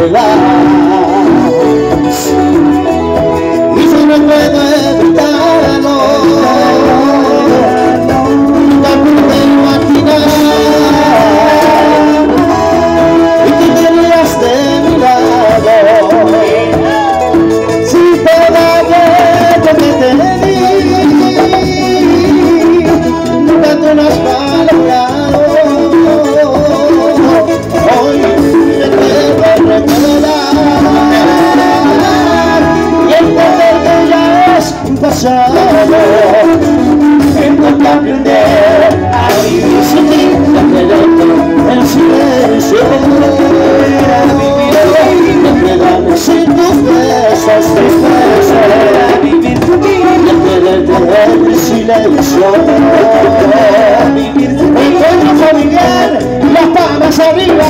soledad. Y si no puedo evitarlo, nunca pude imaginar y tú tenías de mi lado. Si todavía lo que te di, nunca tú lo has valorado. Hoy me quiero recordar y entender que ya es un pasado. Tengo que aprender a vivir sin ti, a quererte en silencio, a vivir y a quedarme sin tus besos, a vivir sin ti, y a quererte en silencio, a vivir sin ti. Encuentro familiar, las palmas arriba.